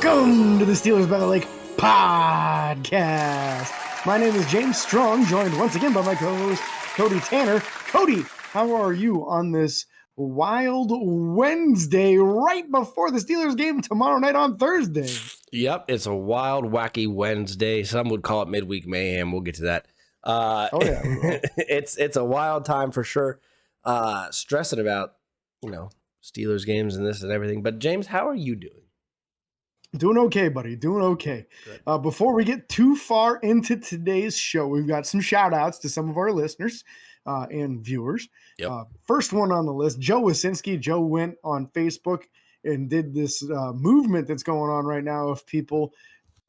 Welcome to the Steelers by the Lake podcast. My name is James Strong, joined once again by my co-host, Cody Tanner. Cody, how are you on this wild Wednesday right before the Steelers game tomorrow night on Thursday? Yep, it's a wild, wacky Wednesday. Some would call it midweek mayhem. We'll get to that. Oh, yeah, we will. It's a wild time for sure. Stressing about, Steelers games and this and everything. But James, how are you doing? Doing okay, buddy. Doing okay. Before we get too far into today's show, we've got some shout outs to some of our listeners and viewers. Yep. First one on the list, Joe Wasinski. Joe went on Facebook and did this movement that's going on right now of people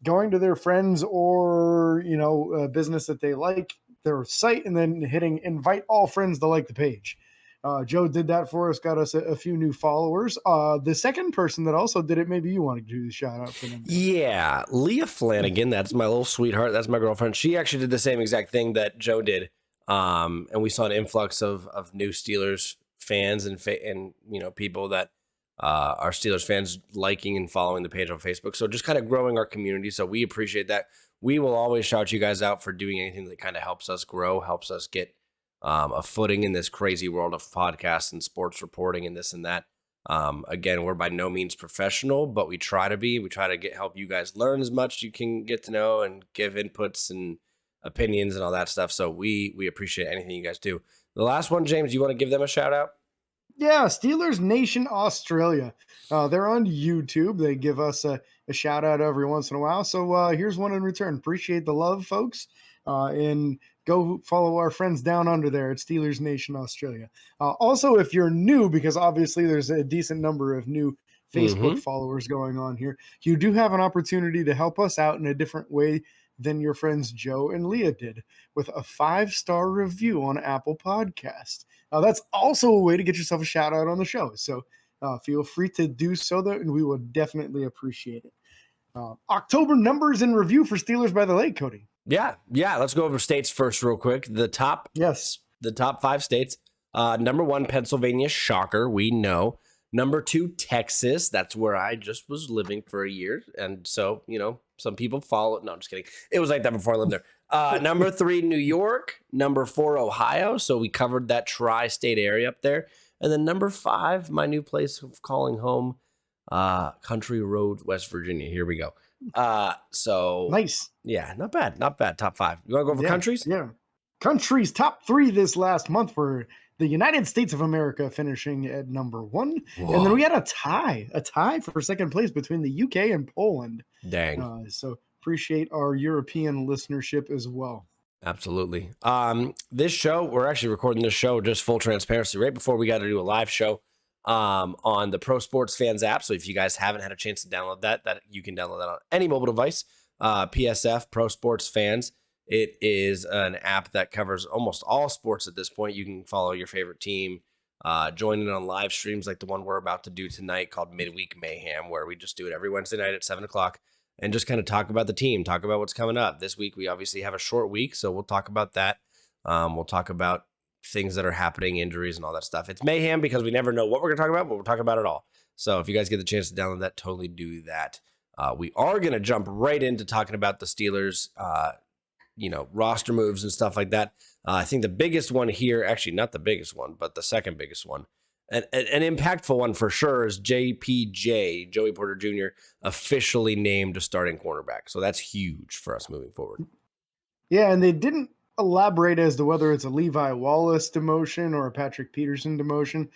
going to their friends or, a business that they like, their site, and then hitting invite all friends to like the page. Joe did that for us, got us a few new followers. The second person that also did it, maybe you want to do the shout out for them. Yeah, Leah Flanagan, that's my little sweetheart. That's my girlfriend. She actually did the same exact thing that Joe did. And we saw an influx of new Steelers fans and people that are Steelers fans liking and following the page on Facebook. So just kind of growing our community. So we appreciate that. We will always shout you guys out for doing anything that kind of helps us grow, helps us get a footing in this crazy world of podcasts and sports reporting and this and that. Again, we're by no means professional, but we try to be. We try to help you guys learn as much as you can get to know and give inputs and opinions and all that stuff. So we appreciate anything you guys do. The last one, James, you want to give them a shout out? Yeah, Steelers Nation Australia. They're on YouTube. They give us a shout out every once in a while. So here's one in return. Appreciate the love, folks. And go follow our friends down under there at Steelers Nation Australia. Also, if you're new, because obviously there's a decent number of new Facebook followers going on here, you do have an opportunity to help us out in a different way than your friends Joe and Leah did with a 5-star review on Apple Podcast. That's also a way to get yourself a shout out on the show. So feel free to do so, and we would definitely appreciate it. October numbers in review for Steelers by the Lake, Cody. Yeah. Let's go over states first real quick. The top 5 states. Number 1, Pennsylvania, shocker, we know. Number 2, Texas. That's where I just was living for a year. And so, some people follow. No, I'm just kidding. It was like that before I lived there. Number 3, New York. Number 4, Ohio. So we covered that tri-state area up there. And then number 5, my new place of calling home, Country Road, West Virginia. Here we go. So nice. Yeah, not bad. Top 5. You want to go over countries? Yeah. Countries top 3 this last month were the United States of America finishing at number 1. Whoa. And then we had a tie for second place between the UK and Poland. Dang. So appreciate our European listenership as well. Absolutely. This show, we're actually recording this show, just full transparency, right before we got to do a live show on the Pro Sports Fans app. So if you guys haven't had a chance to download that you can download that on any mobile device. PSF, Pro Sports Fans. It is an app that covers almost all sports at this point. You can follow your favorite team, join in on live streams like the one we're about to do tonight called Midweek Mayhem, where we just do it every Wednesday night at 7 o'clock and just kind of talk about the team, talk about what's coming up. This week, we obviously have a short week, so we'll talk about that. We'll talk about things that are happening, injuries and all that stuff. It's mayhem because we never know what we're going to talk about, but we'll talk about it all. So if you guys get the chance to download that, totally do that. We are going to jump right into talking about the Steelers, roster moves and stuff like that. I think the biggest one here, actually not the biggest one, but the second biggest one, an impactful one for sure, is JPJ, Joey Porter Jr., officially named a starting cornerback. So that's huge for us moving forward. Yeah, and they didn't elaborate as to whether it's a Levi Wallace demotion or a Patrick Peterson demotion,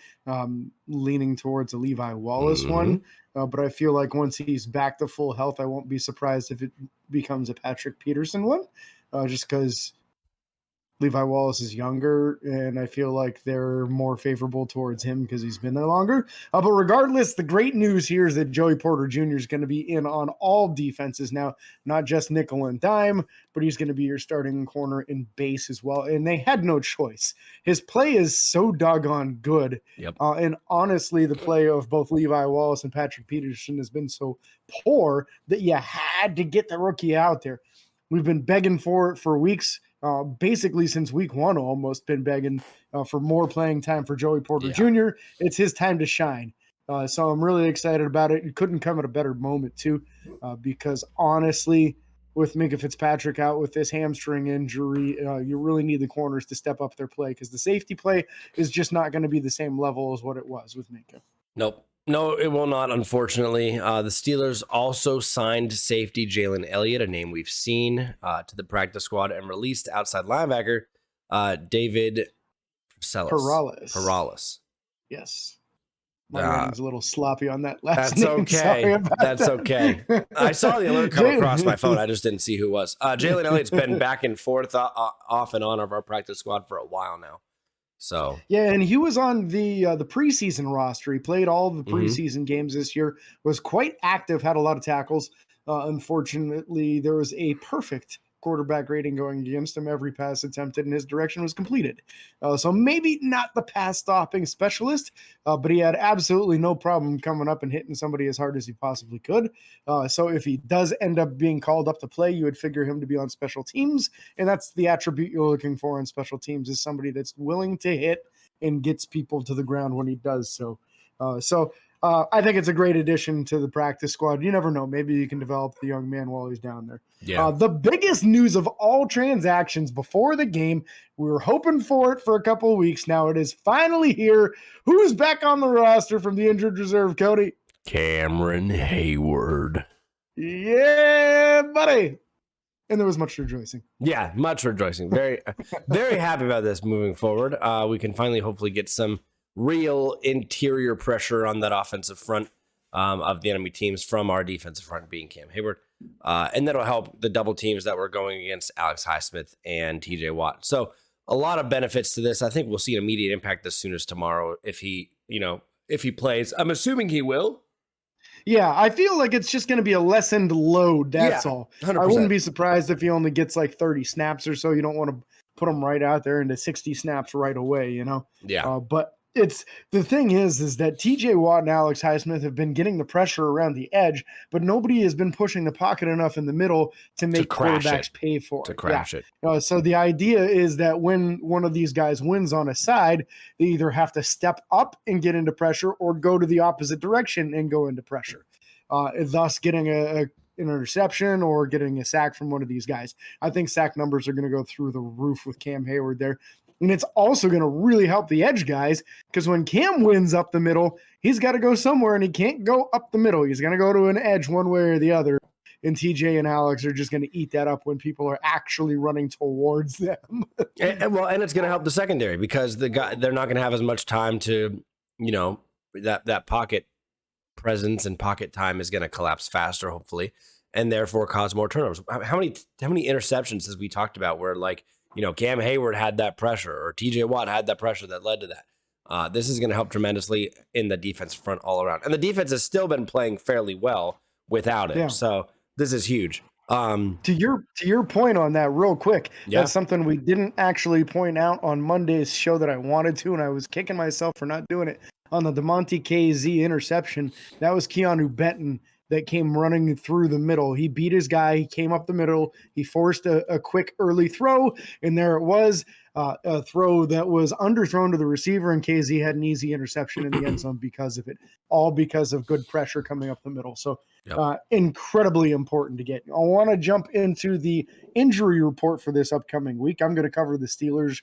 leaning towards a Levi Wallace one. But I feel like once he's back to full health, I won't be surprised if it becomes a Patrick Peterson one, just because Levi Wallace is younger, and I feel like they're more favorable towards him because he's been there longer. But regardless, the great news here is that Joey Porter Jr. is going to be in on all defenses now, not just nickel and dime, but he's going to be your starting corner in base as well. And they had no choice. His play is so doggone good. Yep. And honestly, the play of both Levi Wallace and Patrick Peterson has been so poor that you had to get the rookie out there. We've been begging for it for weeks. Basically since week 1, almost been begging for more playing time for Joey Porter Jr. It's his time to shine. So I'm really excited about it. It couldn't come at a better moment too, because honestly, with Minka Fitzpatrick out with this hamstring injury, you really need the corners to step up their play because the safety play is just not going to be the same level as what it was with Minka. Nope. No, it will not, unfortunately. The Steelers also signed safety Jalen Elliott, a name we've seen, to the practice squad, and released outside linebacker David Perales. Yes. My writing's a little sloppy on that last that's name. Okay. That's okay. I saw the alert come across my phone. I just didn't see who it was. Jalen Elliott's been back and forth off and on of our practice squad for a while now. So yeah, and he was on the preseason roster. He played all the preseason games this year, was quite active, had a lot of tackles. Unfortunately, there was a perfect quarterback rating going against him. Every pass attempted in his direction was completed. So maybe not the pass stopping specialist, but he had absolutely no problem coming up and hitting somebody as hard as he possibly could. So if he does end up being called up to play, you would figure him to be on special teams. And that's the attribute you're looking for in special teams, is somebody that's willing to hit and gets people to the ground when he does so. I think it's a great addition to the practice squad. You never know. Maybe you can develop the young man while he's down there. Yeah. The biggest news of all transactions before the game, we were hoping for it for a couple of weeks now. It is finally here. Who's back on the roster from the injured reserve, Cody? Cameron Heyward. Yeah, buddy. And there was much rejoicing. Yeah, much rejoicing. Very, very happy about this moving forward. We can finally hopefully get some real interior pressure on that offensive front of the enemy teams from our defensive front being Cam Heyward. And that'll help the double teams that we're going against Alex Highsmith and TJ Watt. So a lot of benefits to this. I think we'll see an immediate impact as soon as tomorrow if he plays. I'm assuming he will. Yeah, I feel like it's just going to be a lessened load. That's all. 100%. I wouldn't be surprised if he only gets like 30 snaps or so. You don't want to put him right out there into 60 snaps right away, Yeah. But it's the thing is that TJ Watt and Alex Highsmith have been getting the pressure around the edge, but nobody has been pushing the pocket enough in the middle to make quarterbacks pay for it. To crash it. So the idea is that when one of these guys wins on a side, they either have to step up and get into pressure or go to the opposite direction and go into pressure, thus getting an interception or getting a sack from one of these guys. I think sack numbers are going to go through the roof with Cam Heyward there. And it's also going to really help the edge guys, because when Cam wins up the middle, he's got to go somewhere, and he can't go up the middle. He's going to go to an edge one way or the other. And TJ and Alex are just going to eat that up when people are actually running towards them. and it's going to help the secondary, because they're not going to have as much time to, that pocket presence and pocket time is going to collapse faster, hopefully, and therefore cause more turnovers. How many interceptions as we talked about where Cam Heyward had that pressure, or TJ Watt had that pressure that led to that? This is going to help tremendously in the defense front all around. And the defense has still been playing fairly well without it. Yeah. So this is huge. To your point on that real quick, that's something we didn't actually point out on Monday's show that I wanted to, and I was kicking myself for not doing it. On the DeMonte KZ interception, that was Keanu Benton that came running through the middle. He beat his guy. He came up the middle. He forced a quick early throw, and there it was, a throw that was underthrown to the receiver, and KZ had an easy interception in the end zone because of it, all because of good pressure coming up the middle. So incredibly important to get. I want to jump into the injury report for this upcoming week. I'm going to cover the Steelers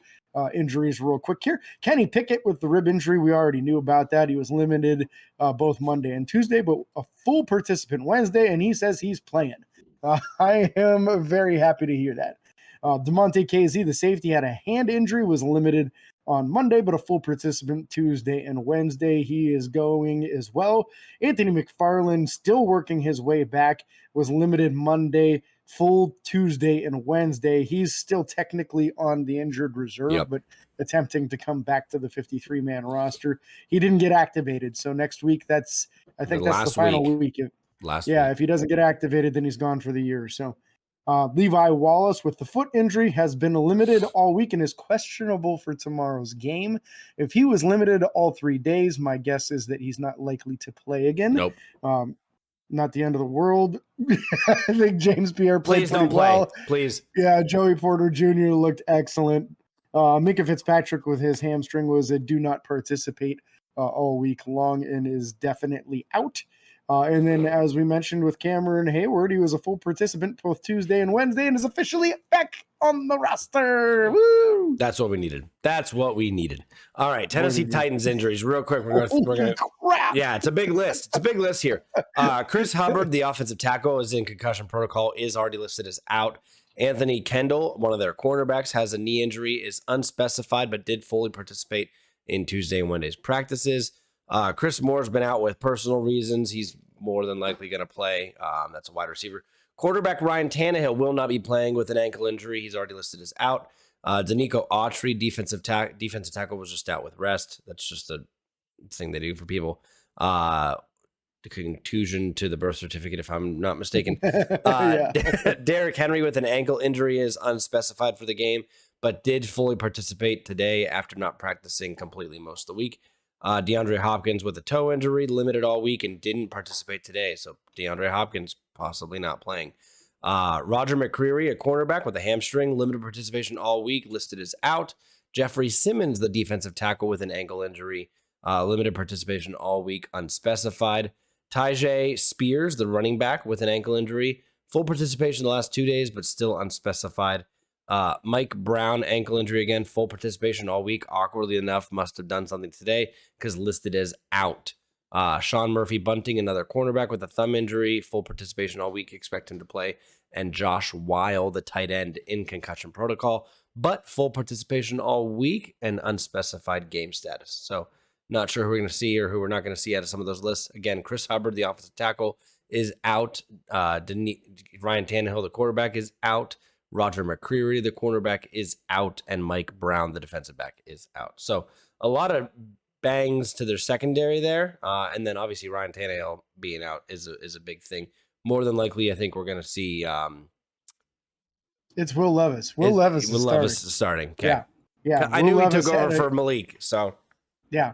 injuries real quick here. Kenny Pickett with the rib injury, we already knew about that. He was limited both Monday and Tuesday, but a full participant Wednesday, and he says he's playing. I am very happy to hear that. DeMonte KZ, the safety, had a hand injury, was limited on Monday, but a full participant Tuesday and Wednesday. He is going as well. Anthony McFarland, still working his way back, was limited Monday, full Tuesday and Wednesday. He's still technically on the injured reserve, but attempting to come back to the 53-man roster. He didn't get activated, so next week, that's the final week. If he doesn't get activated, then he's gone for the year. So Levi Wallace with the foot injury has been limited all week and is questionable for tomorrow's game. If he was limited all 3 days, my guess is that he's not likely to play again. Nope. Not the end of the world. I think James Pierre played pretty well. Please. Yeah, Joey Porter Jr. looked excellent. Minka Fitzpatrick with his hamstring was a do not participate all week long and is definitely out. And then, as we mentioned with Cameron Hayward, he was a full participant both Tuesday and Wednesday and is officially back on the roster. Woo! That's what we needed. That's what we needed. All right, Tennessee Titans injuries, real quick. We're gonna. Crap. Yeah, it's a big list. It's a big list here. Chris Hubbard, the offensive tackle, is in concussion protocol. Is already listed as out. Anthony Kendall, one of their cornerbacks, has a knee injury. Is unspecified, but did fully participate in Tuesday and Wednesday's practices. Chris Moore's been out with personal reasons. He's more than likely going to play. That's a wide receiver. Quarterback Ryan Tannehill will not be playing with an ankle injury. He's already listed as out. Danico Autry, defensive tackle, was just out with rest. That's just a thing they do for people. The contusion to the birth certificate, if I'm not mistaken. Derrick Henry with an ankle injury is unspecified for the game, but did fully participate today after not practicing completely most of the week. DeAndre Hopkins with a toe injury, limited all week and didn't participate today. So DeAndre Hopkins possibly not playing. Roger McCreary, a cornerback with a hamstring, limited participation all week, listed as out. Jeffrey Simmons, the defensive tackle with an ankle injury, limited participation all week, unspecified. Tyjae Spears, the running back with an ankle injury, full participation the last 2 days, but still unspecified. Mike Brown, ankle injury again, full participation all week. Awkwardly enough, must have done something today because listed as out. Sean Murphy Bunting, another cornerback with a thumb injury, full participation all week, expect him to play. And Josh Weil, the tight end, in concussion protocol, but full participation all week and unspecified game status. So not sure who we're going to see or who we're not going to see out of some of those lists. Again, Chris Hubbard, the offensive tackle, is out. Ryan Tannehill, the quarterback, is out. Roger McCreary, the cornerback, is out. And Mike Brown, the defensive back, is out. So a lot of bangs to their secondary there. And then obviously Ryan Tannehill being out is a big thing. More than likely, I think we're going to see... it's Will Levis. Will Levis is starting. Okay. Yeah. I knew he took over for Malik, so... Yeah.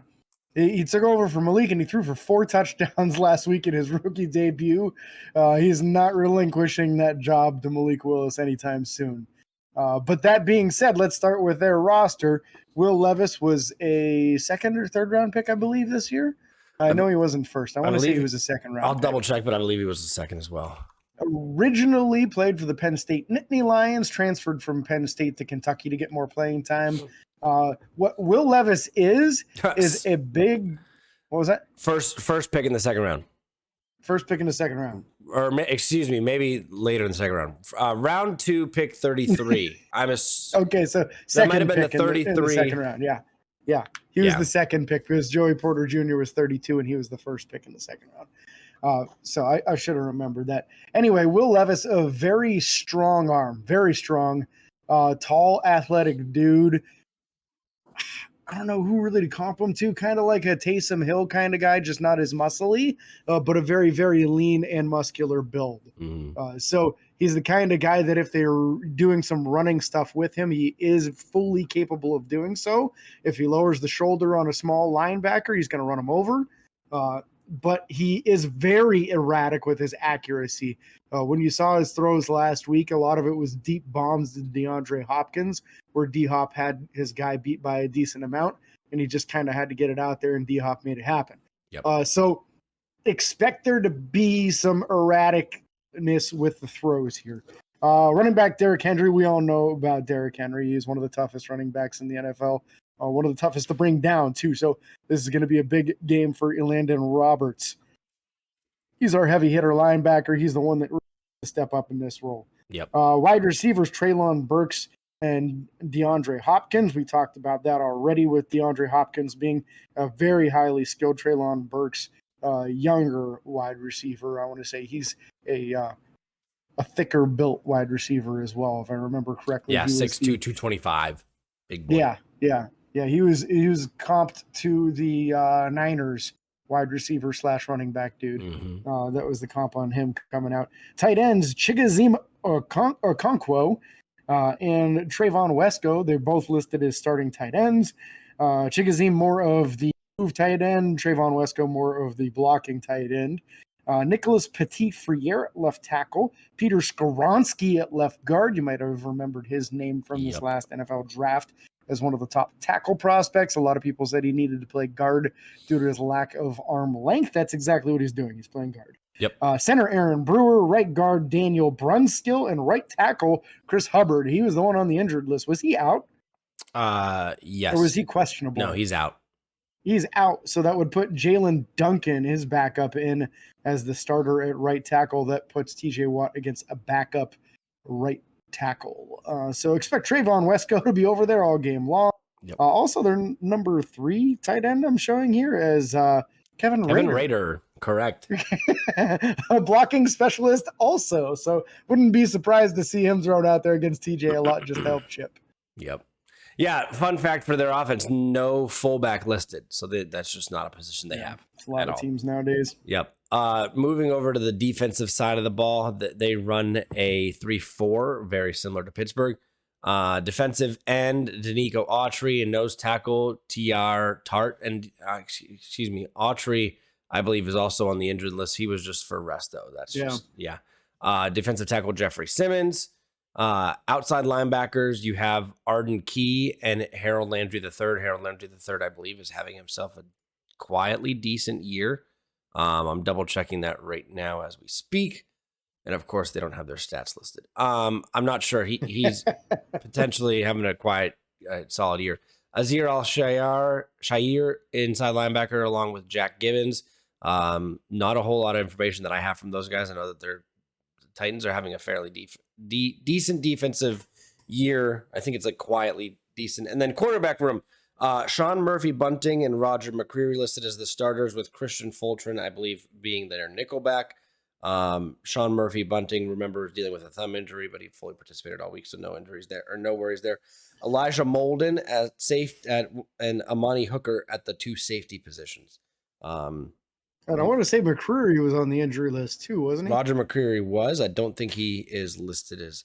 He took over for Malik and he threw for 4 touchdowns last week in his rookie debut. He's not relinquishing that job to Malik Willis anytime soon. But that being said, let's start with their roster. Will Levis was a second or third round pick, I believe, this year. I know he wasn't first. I want to say he was a second round. I'll double check, but I believe he was the second as well. Originally played for the Penn State Nittany Lions, transferred from Penn State to Kentucky to get more playing time. What Will Levis is a big, what was that? First pick in the second round. First pick in the second round. Or excuse me, maybe later in the second round. Round 2, pick 33. Okay, so second might have been pick the 33 in the second round. Yeah. He was the second pick because Joey Porter Jr. was 32 and he was the first pick in the second round. So I should have remembered that. Anyway, Will Levis, a very strong arm, very strong, tall, athletic dude. I don't know who really to comp him to, kind of like a Taysom Hill kind of guy, just not as muscly, but a very, very lean and muscular build. So he's the kind of guy that if they're doing some running stuff with him, he is fully capable of doing so. If he lowers the shoulder on a small linebacker, he's going to run him over. But he is very erratic with his accuracy. When you saw his throws last week, a lot of it was deep bombs to DeAndre Hopkins, where D-Hop had his guy beat by a decent amount, and he just kind of had to get it out there, and D-Hop made it happen. Yep. So expect there to be some erraticness with the throws here. Running back Derrick Henry, we all know about Derrick Henry. He's one of the toughest running backs in the NFL. One of the toughest to bring down, too. So this is going to be a big game for Elandon Roberts. He's our heavy hitter linebacker. He's the one that really step up in this role. Yep. Wide receivers, Treylon Burks and DeAndre Hopkins. We talked about that already with DeAndre Hopkins being a very highly skilled. Treylon Burks, younger wide receiver. I want to say he's a thicker built wide receiver as well, if I remember correctly. Yeah, 6'2", 225. Big boy. Yeah, he was comped to the Niners wide receiver / running back dude. That was the comp on him coming out. Tight ends, Chigoziem Okonkwo and Trayvon Wesco. They're both listed as starting tight ends. Chigoziem more of the move tight end. Trayvon Wesco more of the blocking tight end. Nicholas Petit-Frere at left tackle. Peter Skoronski at left guard. You might have remembered his name from this last NFL draft. as one of the top tackle prospects. A lot of people said he needed to play guard due to his lack of arm length. That's exactly what he's doing. He's playing guard. Yep. Center Aaron Brewer, right guard Daniel Brunskill, and right tackle Chris Hubbard. He was the one on the injured list. Was he out? Yes. Or was he questionable? No, he's out. He's out. So that would put Jalen Duncan, his backup, in as the starter at right tackle. That puts TJ Watt against a backup right tackle. So expect Trayvon Wesco to be over there all game long. Yep. Also, their number 3 tight end I'm showing here as Kevin Rader. Correct. A blocking specialist also. So wouldn't be surprised to see him thrown out there against TJ a lot just to help Chip. Yep. Yeah, fun fact for their offense, no fullback listed. So that's just not a position they have. It's a lot of teams nowadays. Yep. Moving over to the defensive side of the ball, they run a 3-4, very similar to Pittsburgh. Defensive end, Danico Autry, and nose tackle, TR Tart. And Autry, I believe, is also on the injured list. He was just for rest, though. Defensive tackle, Jeffrey Simmons. Outside linebackers, you have Arden Key and Harold Landry III. Harold Landry III, I believe, is having himself a quietly decent year. I'm double checking that right now as we speak. And of course, they don't have their stats listed. I'm not sure. He's potentially having a quiet, solid year. Azir Al-Shire, inside linebacker, along with Jack Gibbons. Not a whole lot of information that I have from those guys. I know that the Titans are having a fairly decent defensive year. I think it's like quietly decent. And then cornerback room, Sean Murphy Bunting and Roger McCreary listed as the starters, with Christian Fulton, I believe, being their nickelback. Sean Murphy Bunting, remember, was dealing with a thumb injury, but he fully participated all week, so no injuries there, or no worries there. Elijah Molden and Amani Hooker at the 2 safety positions. And I want to say McCreary was on the injury list too, wasn't he? Roger McCreary was. I don't think he is listed as.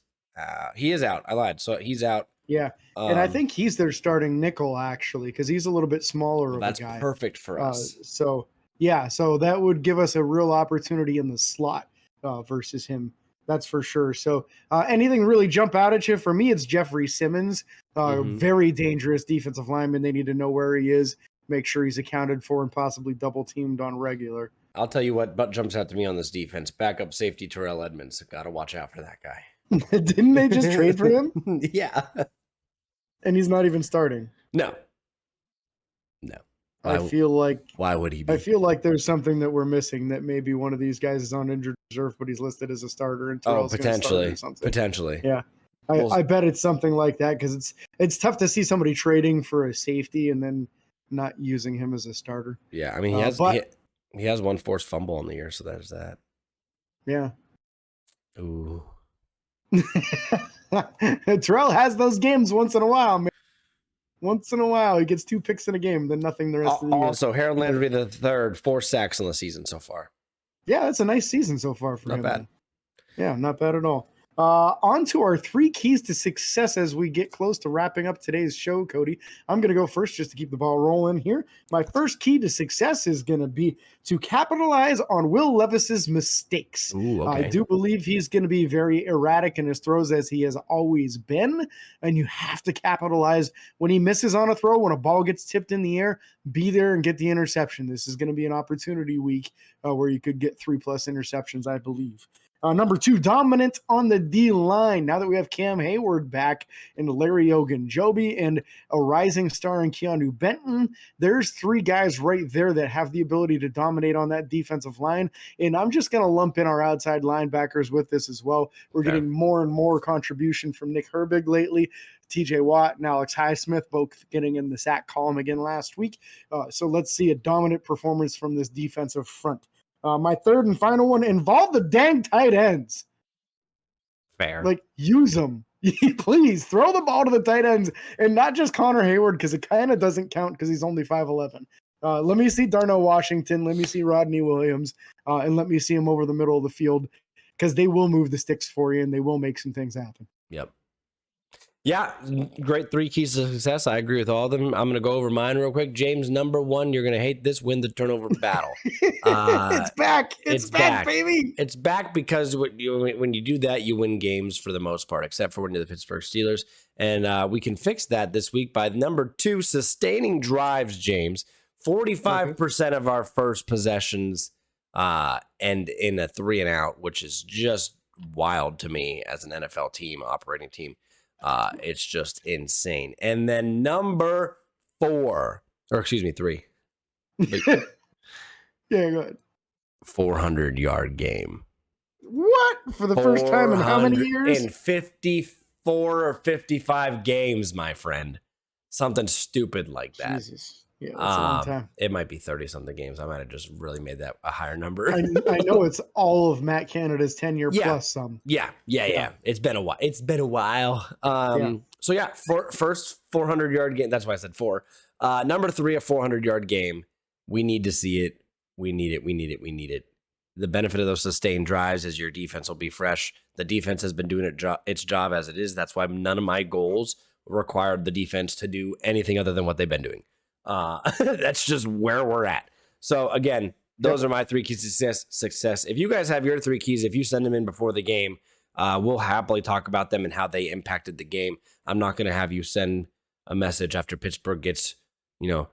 He is out. I lied. So he's out. Yeah, and I think he's their starting nickel actually, because he's a little bit smaller of a guy. That's perfect for us. So that would give us a real opportunity in the slot versus him. That's for sure. So anything really jump out at you? For me, it's Jeffrey Simmons, very dangerous defensive lineman. They need to know where he is, make sure he's accounted for, and possibly double teamed on regular. I'll tell you what jumps out to me on this defense. Backup safety Terrell Edmonds. Got to watch out for that guy. Didn't they just trade for him? Yeah. And he's not even starting. No. I feel like, why would he be? I feel like there's something that we're missing, that maybe one of these guys is on injured reserve, but he's listed as a starter. And potentially. Yeah. I bet it's something like that, because it's tough to see somebody trading for a safety and then not using him as a starter. Yeah, I mean, he has one forced fumble in the year, so there's that. Yeah. Ooh. Terrell has those games once in a while, man. Once in a while, he gets 2 picks in a game, then nothing the rest of the year. Also, Harold Landry III, 4 sacks in the season so far. Yeah, that's a nice season so far for him. Not bad. Yeah, not bad at all. On to our 3 keys to success as we get close to wrapping up today's show, Cody. I'm going to go first just to keep the ball rolling here. My first key to success is going to be to capitalize on Will Levis's mistakes. Ooh, okay. I do believe he's going to be very erratic in his throws, as he has always been, and you have to capitalize when he misses on a throw, when a ball gets tipped in the air, be there and get the interception. This is going to be an opportunity week where you could get 3+ interceptions, I believe. Number 2, dominant on the D-line. Now that we have Cam Hayward back and Larry Ogunjobi and a rising star in Keanu Benton, there's 3 guys right there that have the ability to dominate on that defensive line. And I'm just going to lump in our outside linebackers with this as well. We're getting more and more contribution from Nick Herbig lately. TJ Watt and Alex Highsmith both getting in the sack column again last week. So let's see a dominant performance from this defensive front. My third and final one, involve the dang tight ends. Fair. Like, use them. Please throw the ball to the tight ends, and not just Connor Hayward, because it kind of doesn't count because he's only 5'11". Let me see Darnell Washington. Let me see Rodney Williams. And let me see him over the middle of the field, because they will move the sticks for you and they will make some things happen. Yep. Yeah, great 3 keys to success. I agree with all of them. I'm going to go over mine real quick. James, number 1, you're going to hate this: win the turnover battle. It's back. It's back, baby. It's back because when you do that, you win games for the most part, except for when you're the Pittsburgh Steelers. And we can fix that this week by number 2, sustaining drives, James. 45% of our first possessions end in a 3 and out, which is just wild to me as an NFL team, operating team. It's just insane. And then number 3. Yeah, go ahead. 400-yard game. What? For the first time in how many years? In 54 or 55 games, my friend. Something stupid like that. Jesus. Yeah, that's a long time. It might be 30-something games. I might have just really made that a higher number. I know it's all of Matt Canada's tenure plus some. Yeah. It's been a while. So yeah, first 400-yard game. That's why I said 4. Number 3, a 400-yard game. We need to see it. We need it. The benefit of those sustained drives is your defense will be fresh. The defense has been doing its job as it is. That's why none of my goals required the defense to do anything other than what they've been doing. That's just where we're at. So again, those are my 3 keys to success. If you guys have your 3 keys, if you send them in before the game, we'll happily talk about them and how they impacted the game. I'm not going to have you send a message after Pittsburgh gets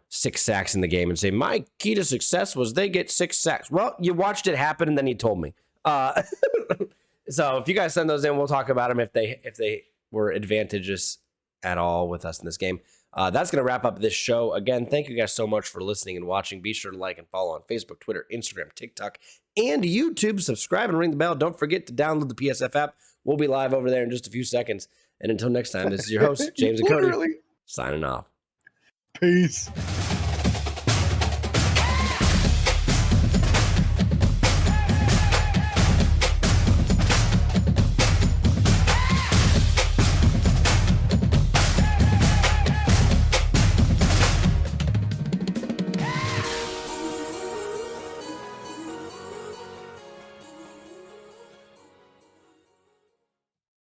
6 sacks in the game and say, my key to success was they get 6 sacks. Well, you watched it happen and then you told me. So if you guys send those in, we'll talk about them if they were advantageous at all with us in this game. That's going to wrap up this show. Again, thank you guys so much for listening and watching. Be sure to like and follow on Facebook, Twitter, Instagram, TikTok, and YouTube. Subscribe and ring the bell. Don't forget to download the PSF app. We'll be live over there in just a few seconds. And until next time, this is your host, James and Cody, signing off. Peace.